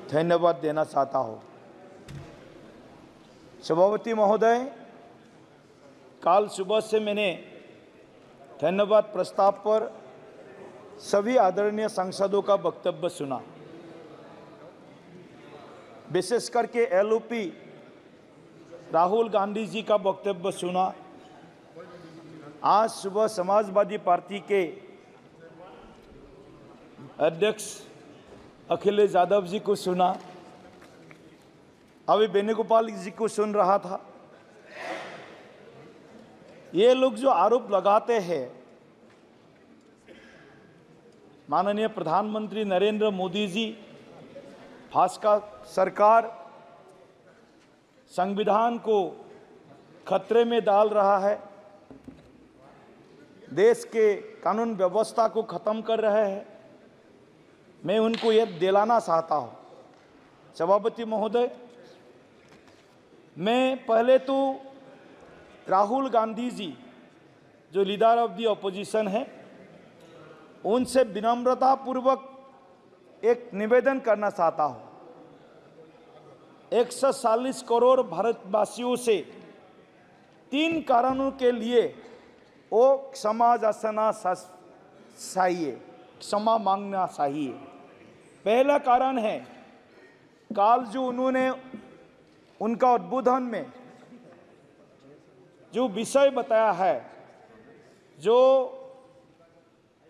धन्यवाद देना चाहता हूँ। सभापति महोदय, कल सुबह से मैंने धन्यवाद प्रस्ताव पर सभी आदरणीय सांसदों का वक्तव्य सुना। विशेष करके एलओपी राहुल गांधी जी का वक्तव्य सुना। आज सुबह समाजवादी पार्टी के अध्यक्ष अखिलेश यादव जी को सुना। अभी वेणुगोपाल जी को सुन रहा था। ये लोग जो आरोप लगाते हैं, माननीय प्रधानमंत्री नरेंद्र मोदी जी, भाजपा सरकार संविधान को खतरे में डाल रहा है, देश के कानून व्यवस्था को खत्म कर रहे हैं, मैं उनको यह दिलाना चाहता हूं। सभापति महोदय, मैं पहले तो राहुल गांधी जी जो लीडर ऑफ द ऑपोजिशन है, उनसे विनम्रतापूर्वक एक निवेदन करना चाहता हूं। 140 करोड़ भारतवासियों से 3 कारणों के लिए वो क्षमा याचना चाहिए, क्षमा मांगना चाहिए। पहला कारण है, काल जो उन्होंने उनका उद्बोधन में जो विषय बताया है, जो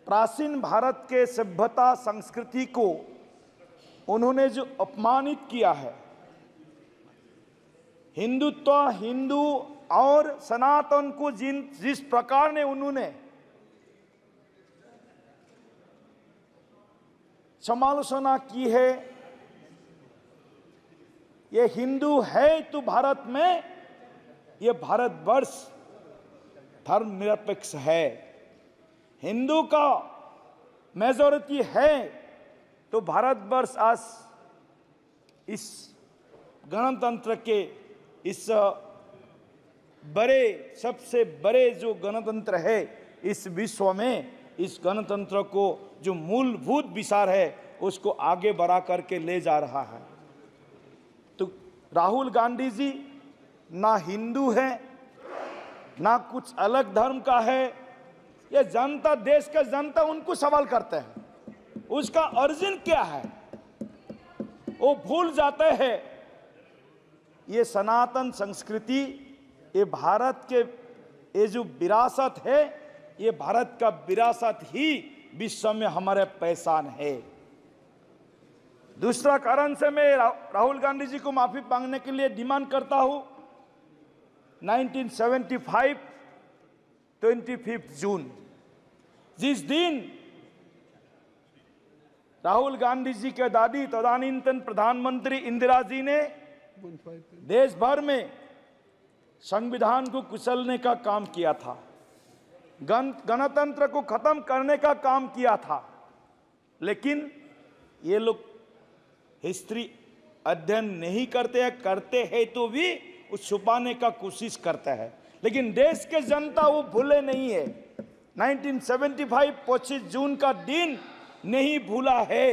प्राचीन भारत के सभ्यता संस्कृति को उन्होंने जो अपमानित किया है, हिंदुत्व, हिंदू और सनातन को जिस प्रकार ने उन्होंने समालोचना की है, ये हिंदू है तो भारत में, ये भारतवर्ष धर्मनिरपेक्ष है, हिंदू का मेजॉरिटी है तो भारतवर्ष आज इस गणतंत्र के इस बड़े, सबसे बड़े जो गणतंत्र है इस विश्व में, इस गणतंत्र को जो मूलभूत विचार है उसको आगे बढ़ा करके ले जा रहा है। तो राहुल गांधी जी ना हिंदू है, ना कुछ अलग धर्म का है। ये जनता, देश का जनता उनको सवाल करते हैं, उसका ओरिजिन क्या है वो भूल जाते हैं। ये सनातन संस्कृति, ये भारत के ये जो विरासत है, ये भारत का विरासत ही विश्व में हमारे पहचान है। दूसरा कारण से मैं राहुल गांधी जी को माफी मांगने के लिए डिमांड करता हूं। 1975 25 जून, जिस दिन राहुल गांधी जी के दादी तदानीन्तन प्रधानमंत्री इंदिरा जी ने देश भर में संविधान को कुचलने का काम किया था, गणतंत्र को खत्म करने का काम किया था, लेकिन ये लोग हिस्ट्री अध्ययन नहीं करते हैं, करते हैं तो भी उस छुपाने का कोशिश करते हैं। लेकिन देश के जनता वो भूले नहीं है। 1975 25 जून का दिन नहीं भूला है।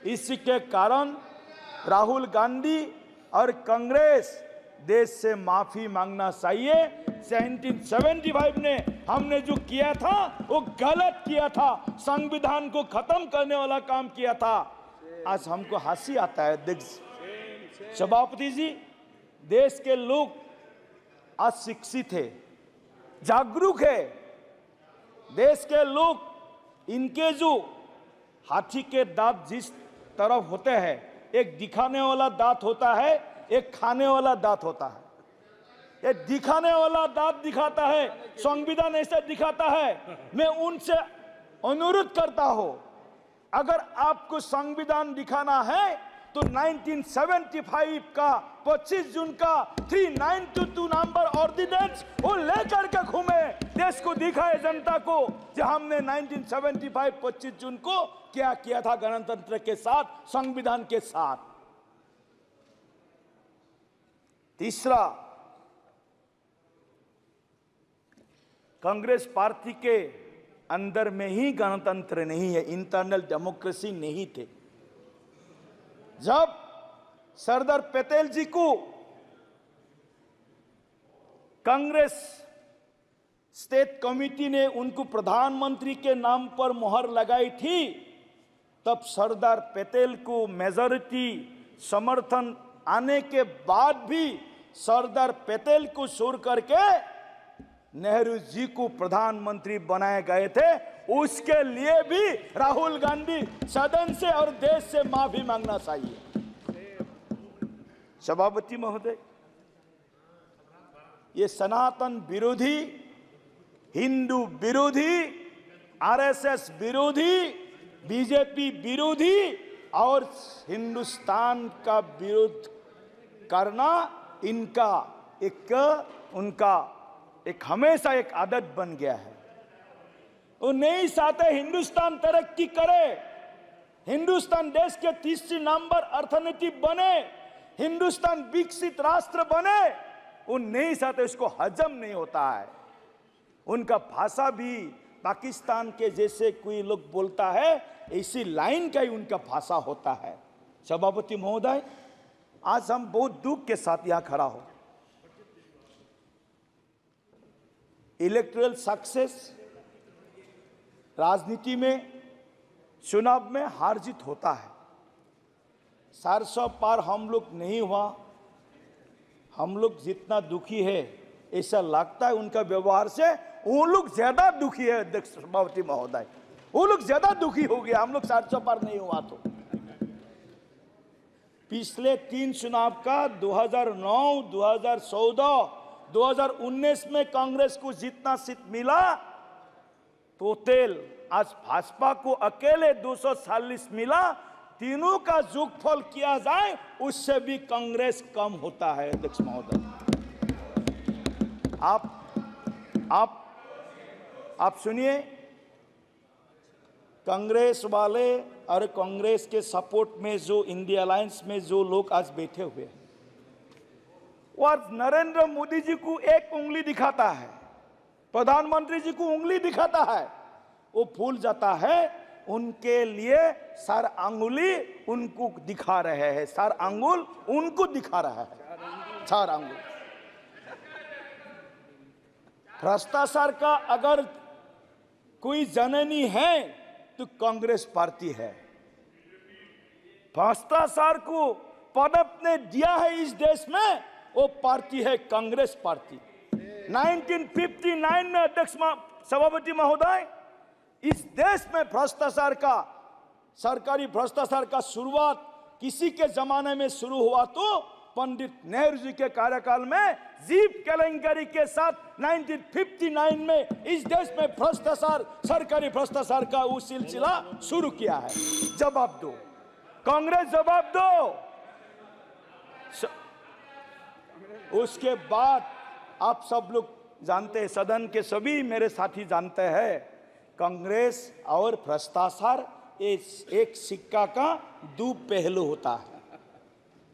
इसके कारण राहुल गांधी और कांग्रेस देश से माफी मांगना चाहिए। 1975 ने हमने जो किया था वो गलत किया था, संविधान को खत्म करने वाला काम किया था। आज हमको हंसी आता है। सभापति जी, देश के लोग आज शिक्षित है, जागरूक है। देश के लोग, इनके जो हाथी के दांत जिस तरफ होते हैं, एक दिखाने वाला दांत होता है, एक खाने वाला दांत होता है। ये दिखाने वाला दांत दिखाता है, संविधान ऐसा दिखाता है। मैं उनसे अनुरोध करता हूं, अगर आपको संविधान दिखाना है तो 1975 का 25 जून का 3922 नंबर ऑर्डिनेंस वो लेकर के घूमे, देश को दिखाए, जनता को, जो हमने 1975 25 जून को क्या किया था गणतंत्र के साथ, संविधान के साथ। तीसरा, कांग्रेस पार्टी के अंदर में ही गणतंत्र नहीं है, इंटरनल डेमोक्रेसी नहीं थे। जब सरदार पटेल जी को कांग्रेस स्टेट कमेटी ने उनको प्रधानमंत्री के नाम पर मोहर लगाई थी, तब सरदार पटेल को मेजॉरिटी समर्थन आने के बाद भी सरदार पटेल को छोड़ करके नेहरू जी को प्रधानमंत्री बनाए गए थे। उसके लिए भी राहुल गांधी सदन से और देश से माफी मांगना चाहिए। सभापति महोदय, ये सनातन विरोधी, हिंदू विरोधी, आरएसएस विरोधी, बीजेपी विरोधी और हिंदुस्तान का विरोध करना इनका उनका एक हमेशा एक आदत बन गया है। वो नहीं चाहते हिंदुस्तान तरक्की करे, हिंदुस्तान देश के तीसरे नंबर अर्थनीति बने, हिंदुस्तान विकसित राष्ट्र बने। वो नहीं चाहते, उसको हजम नहीं होता है। उनका भाषा भी पाकिस्तान के जैसे कोई लोग बोलता है, इसी लाइन का ही उनका भाषा होता है। सभापति महोदय, आज हम बहुत दुख के साथ यहां खड़ा हो। इलेक्टोरल सक्सेस, राजनीति में चुनाव में हार जीत होता है। 400 पार हम लोग नहीं हुआ, हम लोग जितना दुखी है ऐसा लगता है उनका व्यवहार से, वो लोग ज्यादा दुखी है। अध्यक्ष सभापति महोदय, वो लोग ज्यादा दुखी हो गया, हम लोग 400 पार नहीं हुआ। तो पिछले 3 चुनाव का 2009, 2014, 2019 में कांग्रेस को जितना सीट मिला, टोटल आज भाजपा को अकेले 240 मिला। तीनों का जोगफल किया जाए उससे भी कांग्रेस कम होता है। अध्यक्ष महोदय, आप सुनिए, कांग्रेस वाले और कांग्रेस के सपोर्ट में जो इंडिया अलायंस में जो लोग आज बैठे हुए हैं, वो आज नरेंद्र मोदी जी को एक उंगली दिखाता है, प्रधानमंत्री जी को उंगली दिखाता है, वो भूल जाता है उनके लिए 4 अंगुली उनको दिखा रहे हैं, 4 अंगुल उनको दिखा रहा है, 4 अंगुल। भ्रष्टाचार का अगर कोई जननी है तो कांग्रेस पार्टी है। भ्रष्टाचार को पदप ने दिया है इस देश में, वो पार्टी है कांग्रेस पार्टी। 1959 में अध्यक्ष सभापति महोदय, इस देश में भ्रष्टाचार का, सरकारी भ्रष्टाचार का शुरुआत किसी के जमाने में शुरू हुआ तो पंडित नेहरू जी के कार्यकाल में जीप केलेंकरी के साथ 1959 में इस देश में भ्रष्टाचार, सरकारी भ्रष्टाचार का वो सिलसिला शुरू किया है। जवाब दो कांग्रेस, जवाब दो। उसके बाद आप सब लोग जानते हैं, सदन के सभी मेरे साथी जानते हैं, कांग्रेस और भ्रष्टाचार एक सिक्का का 2 पहलू होता है।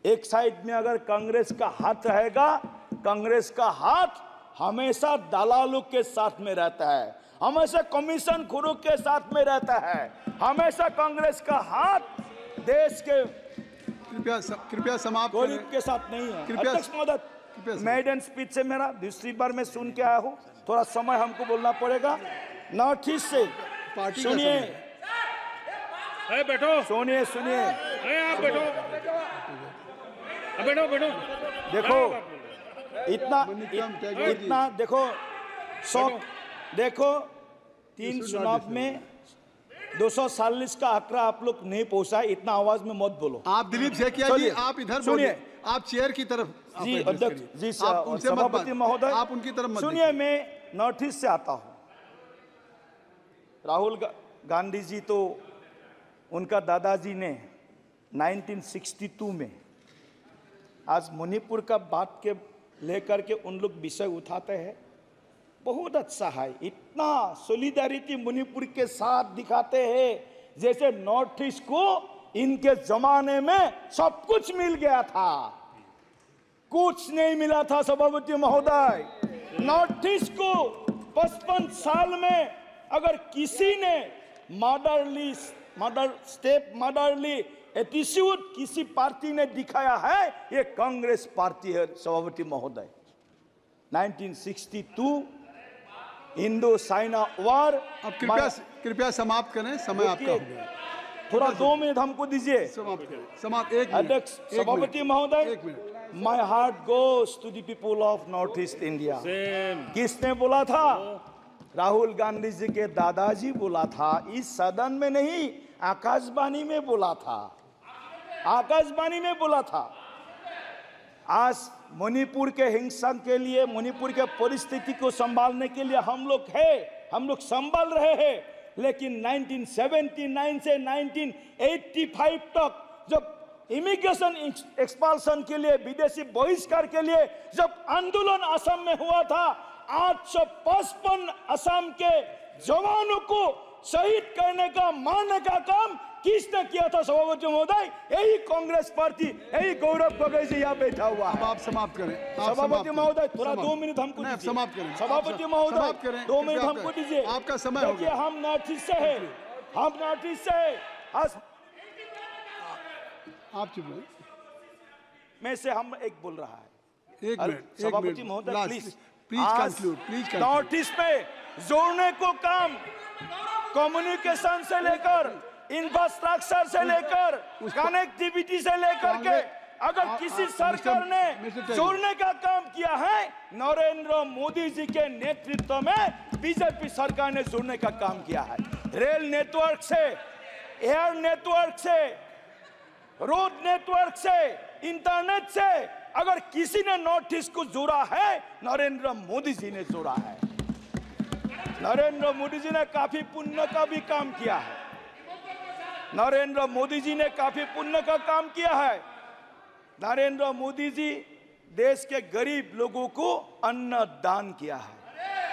एक साइड में अगर कांग्रेस का हाथ रहेगा, कांग्रेस का हाथ हमेशा दलालों के साथ में रहता है, हमेशा कमीशन खोरों के साथ में रहता है, हमेशा कांग्रेस का हाथ देश के कृपया समाप्त गरीब के साथ नहीं है। अध्यक्ष महोदय, मैडन स्पीच से मेरा दूसरी बार मैं सुन के आया हूँ, थोड़ा समय हमको बोलना पड़ेगा। नॉर्थ ईस्ट से सुनिए, बैठो, सुनिए, आप बैठो, बैठो। देखो इतना देखो शौक, देखो 3 चुनाव में 240 का आंकड़ा आप लोग नहीं पहुंचा, इतना आवाज में मत बोलो। आप दिलीप सेकिया जी, आप इधर बोलिए, आप चेयर की तरफ जी। अध्यक्ष जी, सभापति महोदय, आप उनकी तरफ मत सुनिए। मैं नॉर्थ ईस्ट से आता हूं। राहुल गांधी जी तो उनका दादाजी ने 1962 में, आज मणिपुर का बात के लेकर के उन लोग विषय उठाते हैं, बहुत अच्छा है। इतना सोलिडारिटी मणिपुर के साथ दिखाते हैं जैसे नॉर्थ ईस्ट को इनके जमाने में सब कुछ मिल गया था। कुछ नहीं मिला था सभापति महोदय। नॉर्थ ईस्ट को 55 साल में अगर किसी ने मदरली एटीट्यूड किसी पार्टी ने दिखाया है, ये कांग्रेस पार्टी है सभापति महोदय। 1962 इंडो चाइना वॉर। अब कृपया समाप्त करें, समय आपका हो गया। थोड़ा 2 मिनट हमको दीजिए। समाप्त करें, समाप्त। 1 मिनट। अध्यक्ष, सभापति महोदय, 1 मिनट। My heart goes to the people of North East India. किसने बोला था? राहुल गांधी जी के दादाजी बोला था, इस सदन में नहीं, आकाशवाणी में बोला था, आकाशवाणी में बोला था। आज मणिपुर के हिंसा के लिए, मणिपुर के परिस्थिति को संभालने के लिए हम लोग संभाल रहे हैं, लेकिन 1979 से 1985 तक जब इमिग्रेशन एक्सपाल्शन के लिए, विदेशी बहिष्कार के लिए जब आंदोलन असम में हुआ था, 855 असम के जवानों को शहीद करने का, मारने का काम किसने किया था सभापति महोदय? यही कांग्रेस पार्टी, यही गौरव गोगोई जी यहाँ बैठा हुआ है। अब आप समाप्त करें। सभापति महोदय, थोड़ा 2 मिनट हमको दीजिए। समाप्त करें। सभापति महोदय, 2 मिनट हमको दीजिए। आपका समय हो गया। हम नॉर्थ ईस्ट से है, हम नॉर्थ ईस्ट से है। आप चुप रहे। में से हम एक बोल रहा है। 1 मिनट। सभापति महोदय, प्लीज कंक्लूड। नॉर्थ ईस्ट में जोड़ने को काम, कम्युनिकेशन से लेकर, इंफ्रास्ट्रक्चर से लेकर, कनेक्टिविटी से लेकर के, अगर किसी सरकार ने जोड़ने का काम किया है, नरेंद्र मोदी जी के नेतृत्व में बीजेपी सरकार ने जोड़ने का काम किया है। रेल नेटवर्क से, एयर नेटवर्क से, रोड नेटवर्क से, इंटरनेट से, अगर किसी ने नॉर्थ ईस्ट को जोड़ा है, नरेंद्र मोदी जी ने जोड़ा है। नरेंद्र मोदी जी ने काफी पुण्य का भी काम किया है। नरेंद्र मोदी जी ने काफी पुण्य का काम किया है। नरेंद्र मोदी जी देश के गरीब लोगों को अन्न दान किया है,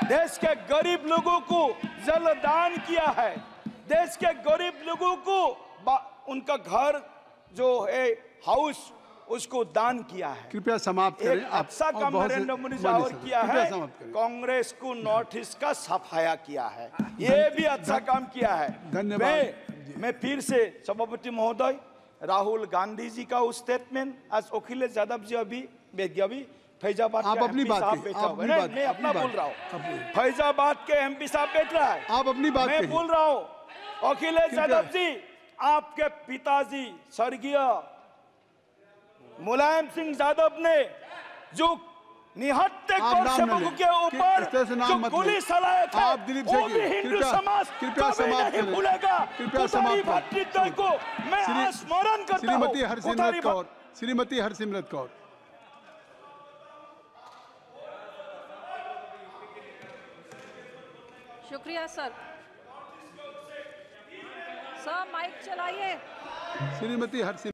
देश के गरीब लोगों को जल दान किया है, देश के गरीब लोगों को उनका घर जो है हाउस, उसको दान किया है। कृपया समाप्त करें। एक अच्छा काम नरेंद्र मोदी जी और किया है, कांग्रेस को नॉर्थ ईस्ट का सफाया किया है, ये भी अच्छा काम किया है। धन्यवाद। मैं फिर से सभापति महोदय, राहुल गांधी जी का स्टेटमेंट, आज अखिलेश यादव जी अभी फैजाबाद आप अपनी बात मैं अपना बोल रहा हूँ, फैजाबाद के एमपी साहब बैठ रहा है, आप अपनी बात मैं बोल रहा हूँ। अखिलेश यादव जी, आपके पिताजी स्वर्गीय मुलायम सिंह यादव ने जो निहत्थे कौर सेवकों के ऊपर जो गोली चलाए थे, वो भी हिंदू समाज कभी नहीं भूलेगा। उतारी भातृत्व को मैं स्मरण करता हूँ। श्रीमती हरसिमरत कौर। शुक्रिया सर। सर माइक चलाइए। श्रीमती हरसिमरत